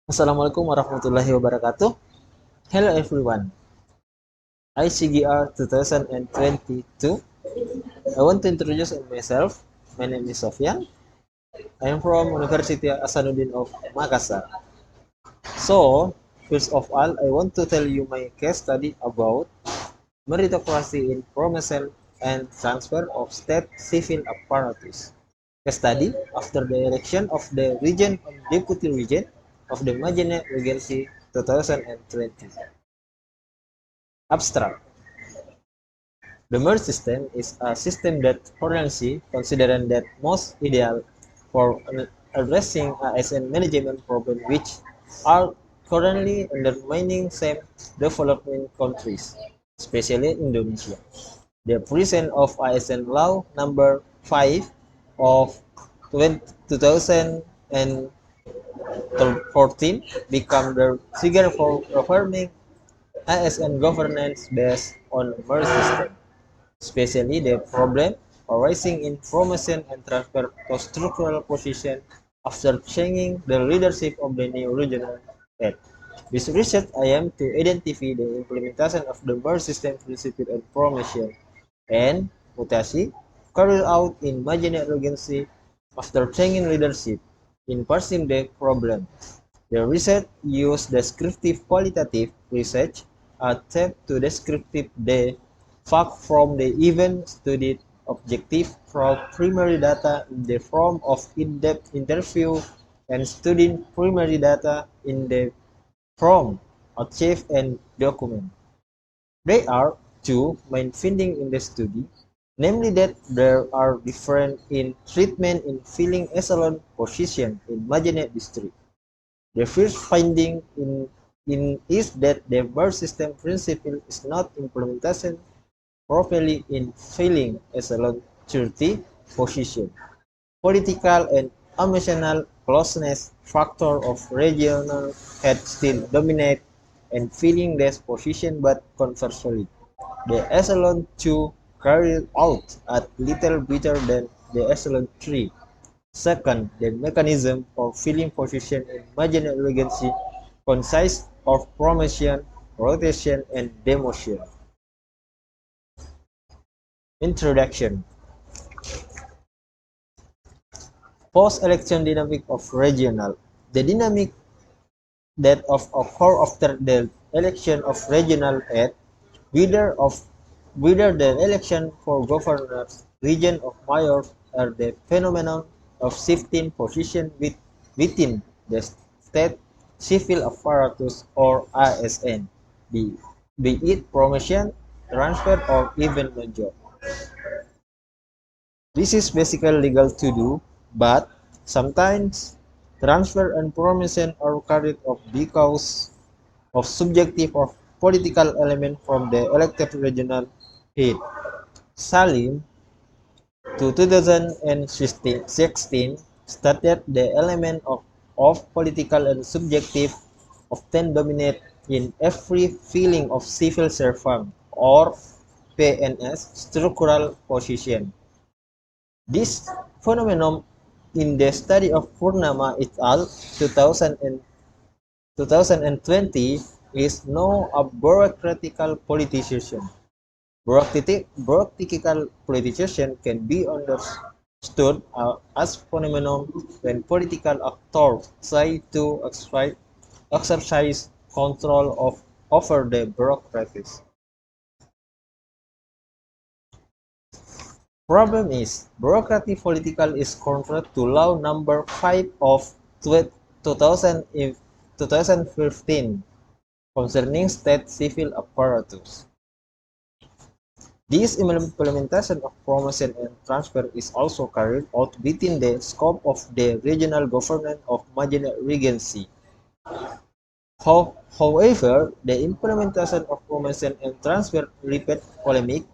Assalamualaikum warahmatullahi wabarakatuh. Hello everyone. ICGR 2022. I want to introduce myself. My name is Sofyan. I am from University Hasanuddin of Makassar. So, first of all, I want to tell you my case study about meritocracy in promotion and transfer of state civil apparatus. Case study after the election of the region and deputy region of the Majene Regency 2020. Abstract. The merge system is a system that currently considered that most ideal for addressing ASN management problems which are currently undermining some developing countries, especially Indonesia. The presence of ASN Law number 5 of 2014 became the trigger for reforming ASN governance based on merge system, especially the problem arising in promotion and transfer to structural position after changing the leadership of the new regional head. This research aims to identify the implementation of the merge system principle and promotion and mutasi carried out in Majene Regency after changing leadership in parsing the problem. The research used descriptive qualitative research attempt to descriptive the fact from the event studied objective from primary data in the form of in-depth interview and studying primary data in the form archive and document. There are two main findings in the study, namely that there are different in treatment in filling echelon position in Majene district. The first finding is that the merge system principle is not implemented properly in filling echelon 30 position. Political and emotional closeness factor of regional head still dominate and filling this position, but conversely, the echelon 2 carried out at little better than the echelon 3. Second, the mechanism for filling position in marginal regency consists of promotion, rotation, and demotion. Introduction. Post-election dynamic of regional. The dynamic that occur after the election of regional head, whether the election for governors, region of mayors, or the phenomenon of shifting position within the state civil apparatus or ASN, be it promotion, transfer, or even merger. This is basically legal to do, but sometimes transfer and promotion are carried out because of subjective or political element from the elected regional head. Salim, to 2016, stated the element of political and subjective often dominate in every feeling of civil servant or PNS structural position. This phenomenon in the study of Purnama et al. 2020 is now a bureaucratical politicization. Bureaucratical politicization can be understood as phenomenon when political actors try to exercise control over the bureaucracies. Problem is, bureaucratic political is contrary to law number 5 of 2015 concerning state civil apparatus. This implementation of promotion and transfer is also carried out within the scope of the regional government of Majene Regency. However, the implementation of promotion and transfer repeat polemic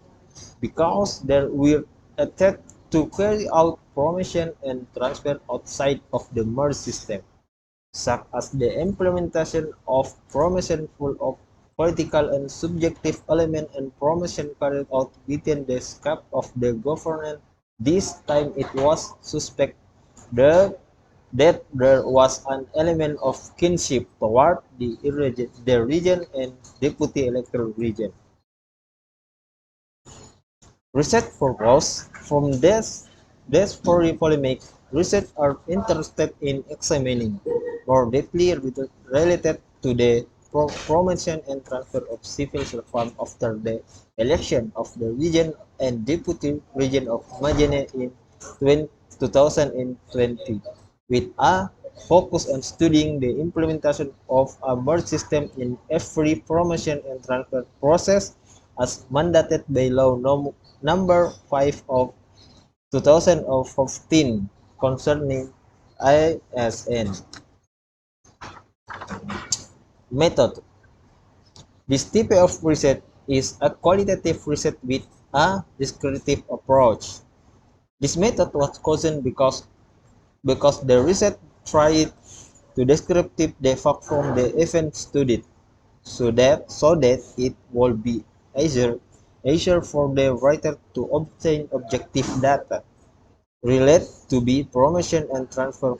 because there were attempts to carry out promotion and transfer outside of the merge system, such as the implementation of promotion full of political and subjective element and promotion carried out within the scope of the government. This time it was suspect the that there was an element of kinship toward the region and deputy electoral region. Research purpose from this polemic, research are interested in examining more deeply related to the promotion and transfer of civil servants after the election of the region and deputy region of Majene in 2020, with a focus on studying the implementation of a merge system in every promotion and transfer process as mandated by law number 5 of 2015 concerning ISN. Method. This type of research is a qualitative research with a descriptive approach. This method was chosen because the research tried to descriptive the fact from the event studied, so that it would be easier for the writer to obtain objective data related to the promotion and transfer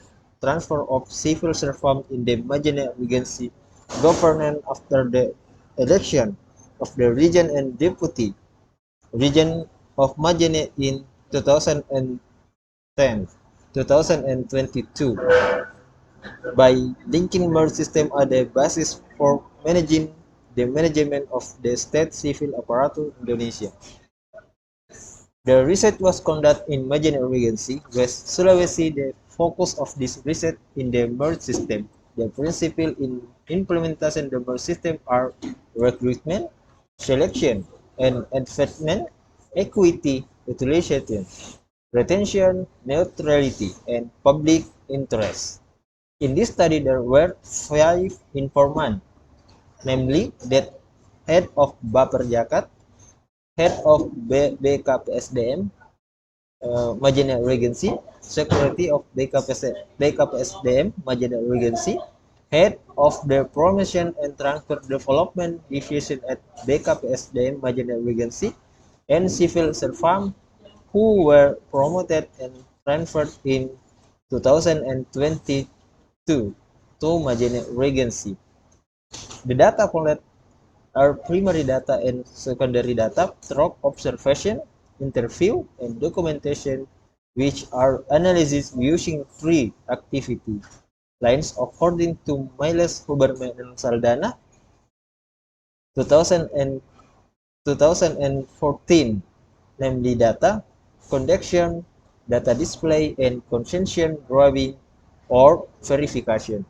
of civil servants in the Majene Regency government after the election of the region and deputy region of Majene in 2010 2022 by linking merge system as the basis for managing the management of the state civil apparatus Indonesia. The research was conducted in Majene Regency, West Sulawesi. The focus of this research in the merge system. The principle in implementation of the merge system are recruitment, selection, and advancement, equity, utilization, retention, neutrality, and public interest. In this study, there were 5 informants, namely that head of Baperjakat, head of BKPSDM, Majene Regency, Secretary of BKPSDM, Majene Regency, Head of the Promotion and Transfer Development Division at BKPSDM, Majene Regency, and civil servants who were promoted and transferred in 2022 to Majene Regency. The data collected are primary data and secondary data through observation, interview, and documentation, which are analyzed using 3 activity lines according to Miles Huberman and Saldana 2000 and 2014, namely data conduction, data display, and consensus drawing or verification.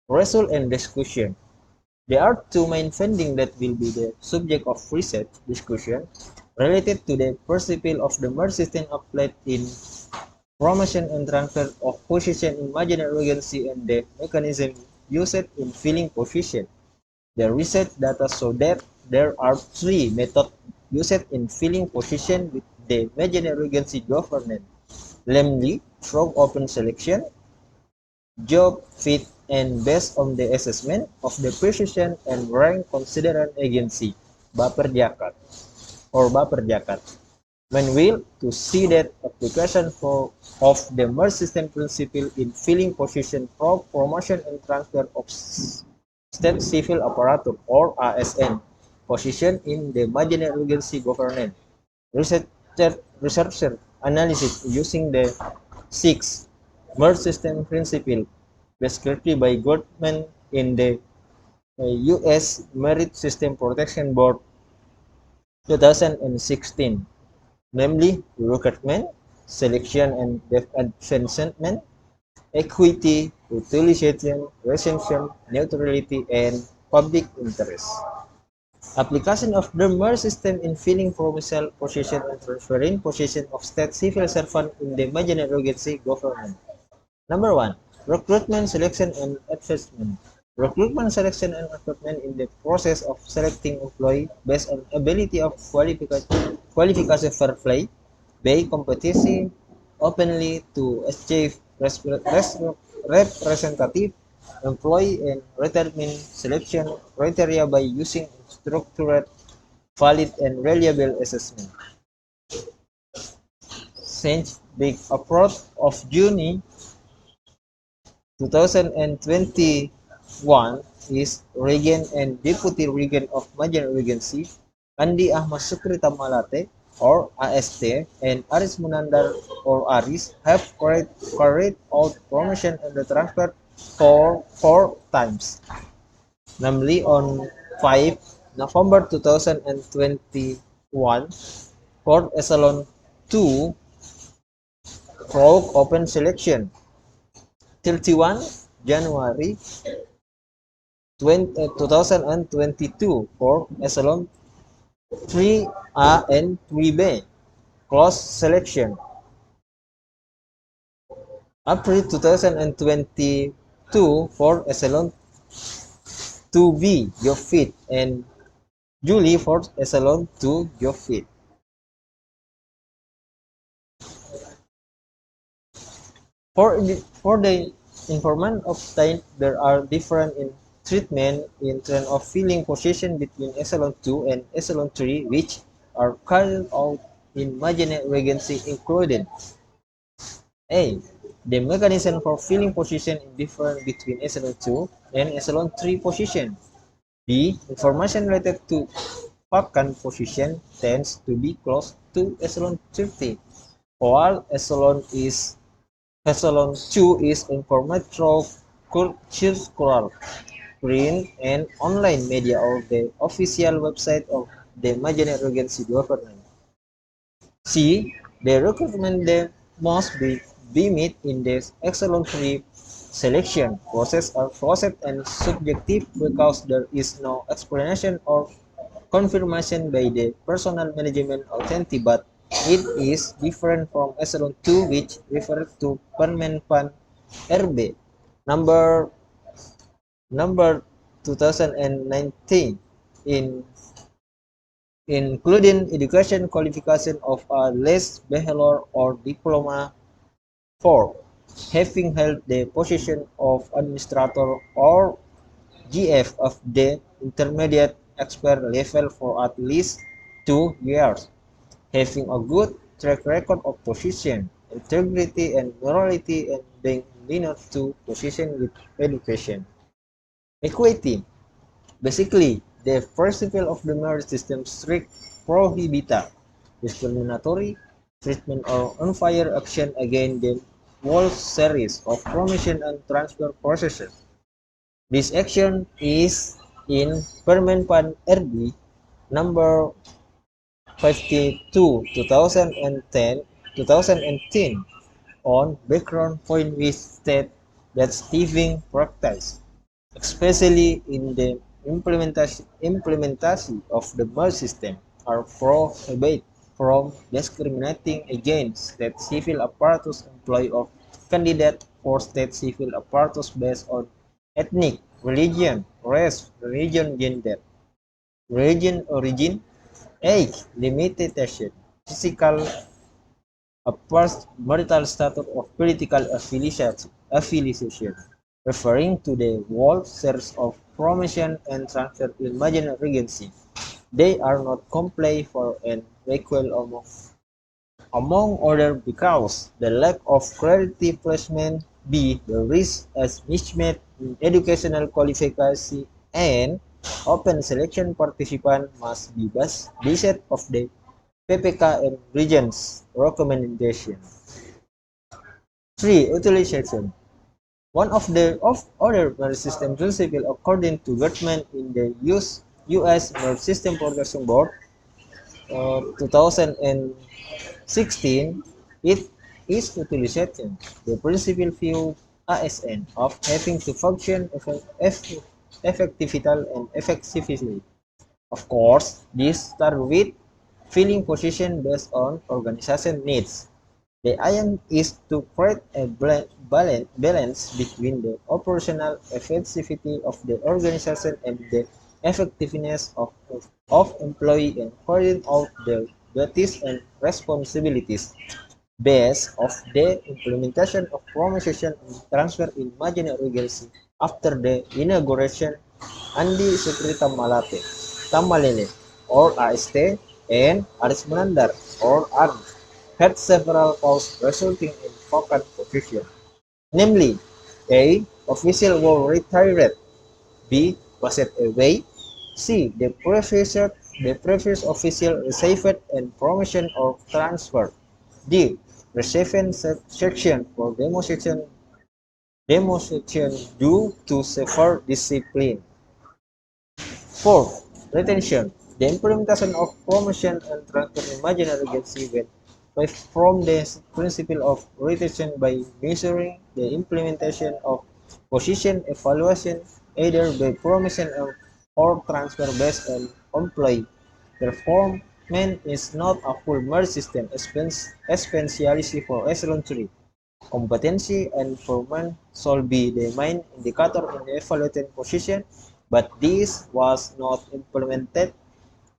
Result and discussion. There are 2 main findings that will be the subject of research discussion related to the principle of the merge system applied in promotion and transfer of position in Majene Regency and the mechanism used in filling position. The research data show that there are 3 methods used in filling position with the Majene Regency government, namely through open selection, job fit, and based on the assessment of the position and rank considered agency, Baperjakat or Baperjakat. When will to see that application of the merge system principle in filling position for promotion and transfer of state civil apparatus or ASN position in the Majene Regency government. Researcher analysis using the 6 merge system principle prescribed by government in the U.S. Merit System Protection Board 2016, namely recruitment, selection and advancement, equity, utilization, retention, neutrality, and public interest. Application of the merge system in filling provincial position and transferring position of state civil servant in the Majene Regency government. Number 1. Recruitment, selection, and advancement. Recruitment, selection, and recruitment in the process of selecting employee based on ability of qualification fair play, by competition openly to achieve representative employee and retirement selection criteria by using structured, valid, and reliable assessment. since the approach of June 2021 is Regent and Deputy Regent of Majen Regency, Andi Ahmad Sukri Tamalate or AST and Aris Munandar or Aris have carried out promotion and the transfer four times, namely on 5 November 2021 for Echelon 2 Frog Open Selection, 31 January 2022 for Echelon 3A and 3B Close Selection, April 2022 for Echelon 2B Geofit and July for Echelon 2 Geofit. For the information obtained, there are different in treatment in terms of filling position between Echelon 2 and Echelon 3, which are carried out in Majen Regency included. A. The mechanism for filling position is different between Echelon 2 and Echelon 3 position. B. Information related to vacant position tends to be close to Echelon 30, while Echelon 2 is informational, circular, print, and online media or the official website of the Majen Regency government. C. The recruitment must be met in the Echelon 3 selection process are process and subjective because there is no explanation or confirmation by the personnel management authority, but it is different from Echelon 2, which refers to permanent fund RB number 2019 including education qualification of a less bachelor or diploma 4, having held the position of administrator or GF of the intermediate expert level for at least 2 years, having a good track record of position, integrity, and morality, and being linear to position with education. Equity. Basically, the principle of the merit system strict prohibita discriminatory treatment or unfair action against the whole series of promotion and transfer processes. This action is in Permenpan RB number 52 2010 on background point we state that thieving practice, especially in the implementation of the merge system, are prohibited from discriminating against state civil apparatus employee of candidate for state civil apparatus based on ethnic, religion, race, religion, gender, religion, origin, age, limitation, physical, first marital status of political affiliation, referring to the whole series of promotion and transfer in Majen Regency. They are not comply for an equal among other because the lack of clarity placement, B, the risk as mismatch in educational qualification, and open selection participant must be based of the PPK and regions recommendation. 3. Utilization. One of the other merit system principle according to government in the US Merit System Protection Board 2016, it is utilization. The principal view ASN of having to function effectively and effectively. Of course, this starts with filling position based on organization needs. The aim is to create a balance between the operational effectivity of the organization and the effectiveness of employee and carrying out their duties and responsibilities. Based of the implementation of promotion and transfer in Majen Regency after the inauguration Andi Sukri Tamalele or AST and Aris Menandar or ARM had several causes resulting in vacant positions, namely A. Official were retired, B. Passed away, C. The previous official received a promotion or transfer, D. Received section for demotion due to severe discipline. Fourth, retention. The implementation of promotion and transfer imaginary agency went away from the principle of retention by measuring the implementation of position evaluation either by promotion or transfer based on employee performance is not a full merge system, especially for echelon 3. Competency and performance should be the main indicator in evaluating position, but this was not implemented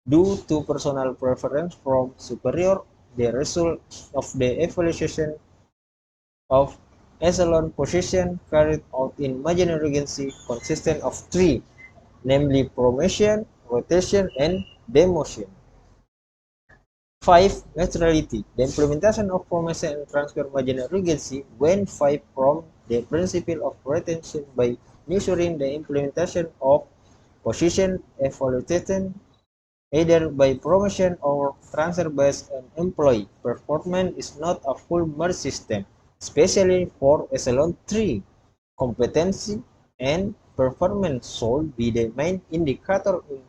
due to personal preference from superior. The result of the evaluation of echelon position carried out in imaginary agency consisted of three, namely promotion, rotation, and demotion. 5. Neutrality. The implementation of promotion and transfer imaginary agency went five from the principle of retention by measuring the implementation of position evaluated either by promotion or transfer based on employee performance is not a full merge system, especially for echelon 3. Competency and performance should be the main indicator in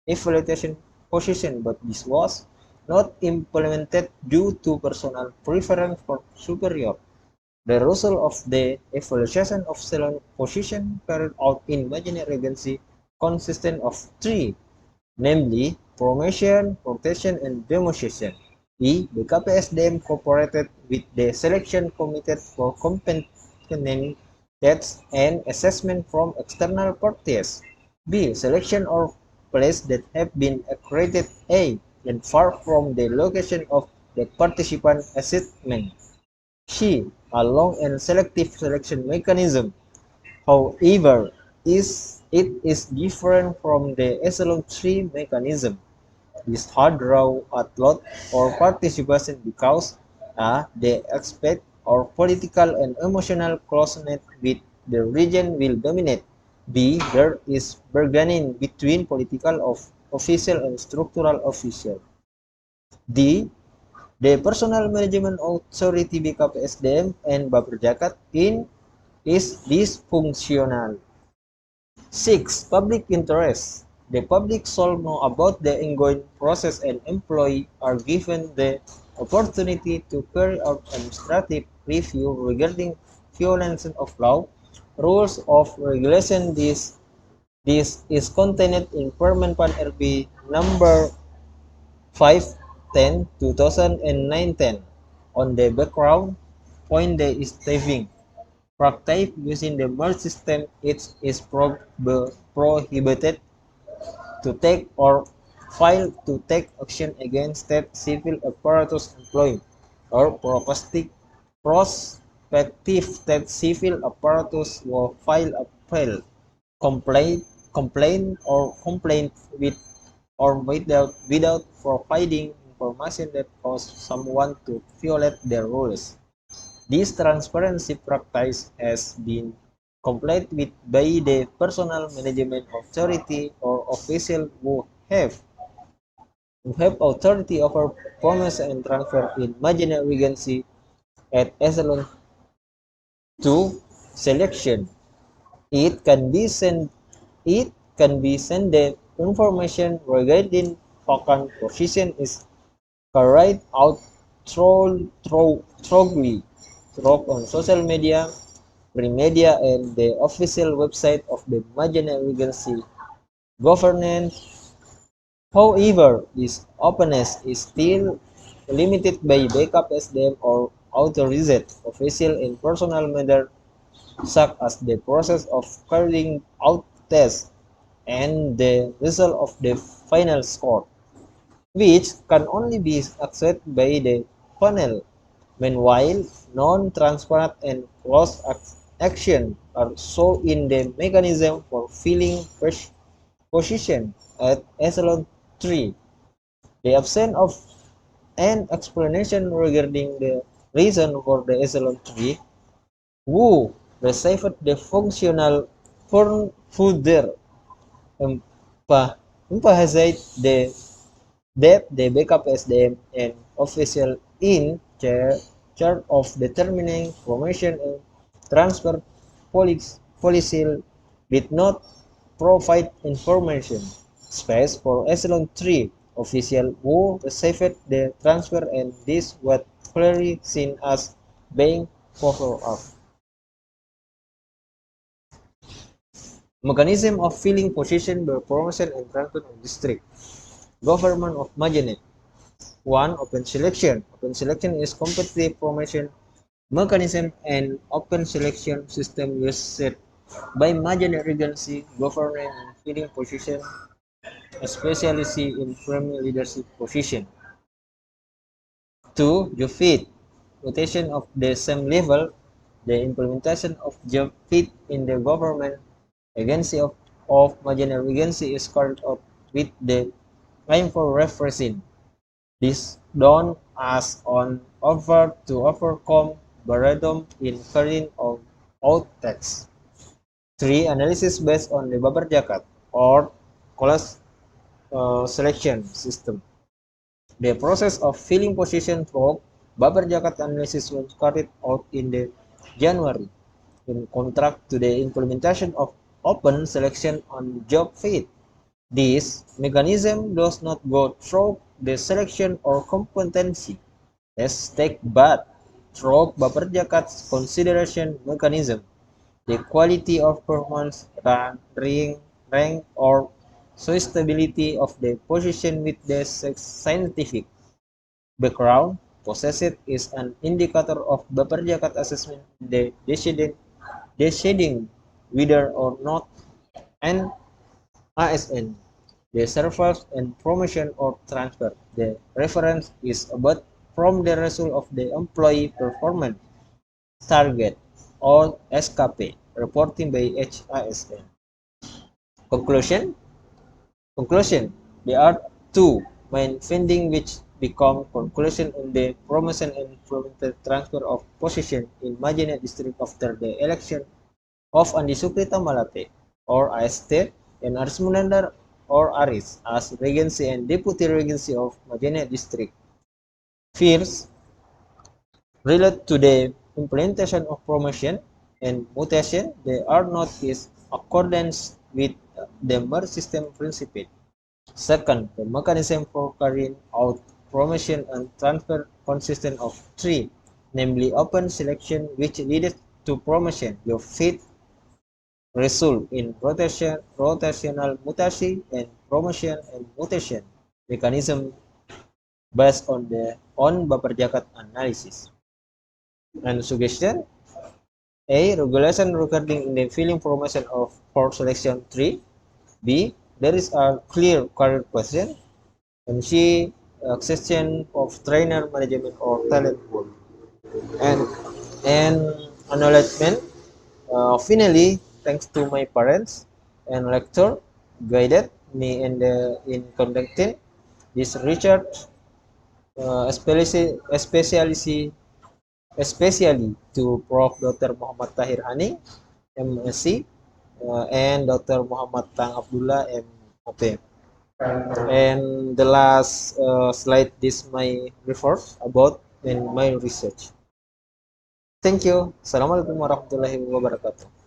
evaluation position, but this was not implemented due to personal preference for superior. The result of the evaluation of echelon position carried out in imaginary agency consisted of three, namely promotion, rotation, and demotion. E. The KPSDM cooperated with the selection committee for competent tests and assessment from external parties. B. Selection or place that have been accredited A and far from the location of the participant assessment. C. A long and selective selection mechanism. However, it is different from the echelon 3 mechanism. This hard draw at lot or participation because they expect our political and emotional closeness with the region will dominate. B. There is bargaining between political official and structural official. D. The personal management authority BKPSDM and Baperjakat in is dysfunctional. 6. Public interest. The public should know about the ongoing process and employees are given the opportunity to carry out administrative review regarding violation of law, rules of regulation. This is contained in Permen Pan RB number 510/2019. On the background, point the staving practice using the merge system. It is prohibited to take or file to take action against state civil apparatus employee or prospective state civil apparatus will file appeal, complaint, complaint with or without providing information that cause someone to violate the rules. This transparency practice has been complied with by the personal management authority or official who have authority over promotion and transfer in imaginary agency at echelon 2 selection. It can be sent the information regarding vacant position is carried out thoroughly on social media, print media, and the official website of the imaginary agency governance. However, this openness is still limited by backup SDM or authorized official in personal matter such as the process of carrying out tests and the result of the final score, which can only be accessed by the panel. Meanwhile, non-transparent and cross-action are shown in the mechanism for filling position at echelon 3. The absence of An explanation regarding the reason for the echelon 3 who received the functional further emphasized that the backup SDM and official in charge of determining promotion and transfer policy did not provide information space for echelon 3 official who received the transfer, and this was clearly seen as being covered up. Mechanism of filling position by promotion and transfer of district. Government of Majapahit. 1. Open selection. Open selection is competitive promotion mechanism and open selection system used by Majapahit Regency governing and filling position, especially in premier leadership position. 2. Job fit. Rotation of the same level. The implementation of job fit in the government agency of Majapahit Regency is carried out with the aim for refreshing this done as on offer to overcome boredom in carrying out text. 3. Analysis based on the Babar-Jakat or class selection system. The process of filling position for Babar-Jakat analysis was carried out in the January in contrast to the implementation of open selection on job fit. This mechanism does not go through the selection or competency test but through Baperjakat's consideration mechanism, the quality of performance, rank, or suitability of the position with the scientific background possessed is an indicator of Baperjakat assessment in the deciding whether or not an ASN. The survival and promotion or transfer. The reference is about from the result of the employee performance target or SKP reporting by HISN. Conclusion. Conclusion. There are two main findings which become conclusion in the promotion and implemented transfer of position in Majene district after the election of Andi Sukrita Malate or AST and Arismunandar or Aris as Regency and Deputy Regency of Majene district. First, relate to the implementation of promotion and mutation, they are not in accordance with the merge system principle. Second, the mechanism for carrying out promotion and transfer consistent of three, namely open selection which leads to promotion, your fit result in rotational mutation and promotion and mutation mechanism based on the Baperjakat analysis. And suggestion A. Regulation regarding in the filling promotion of for selection 3. B. There is a clear career question. And C. Accession of trainer management or talent pool. And acknowledgement. Finally, thanks to my parents and lecturer guided me in conducting this research, especially to Prof. Dr. Muhammad Tahir Haning, MSc, and Dr. Muhammad Tang Abdullah, MOP. And the last slide is my report about in my research. Thank you. Assalamualaikum warahmatullahi wabarakatuh.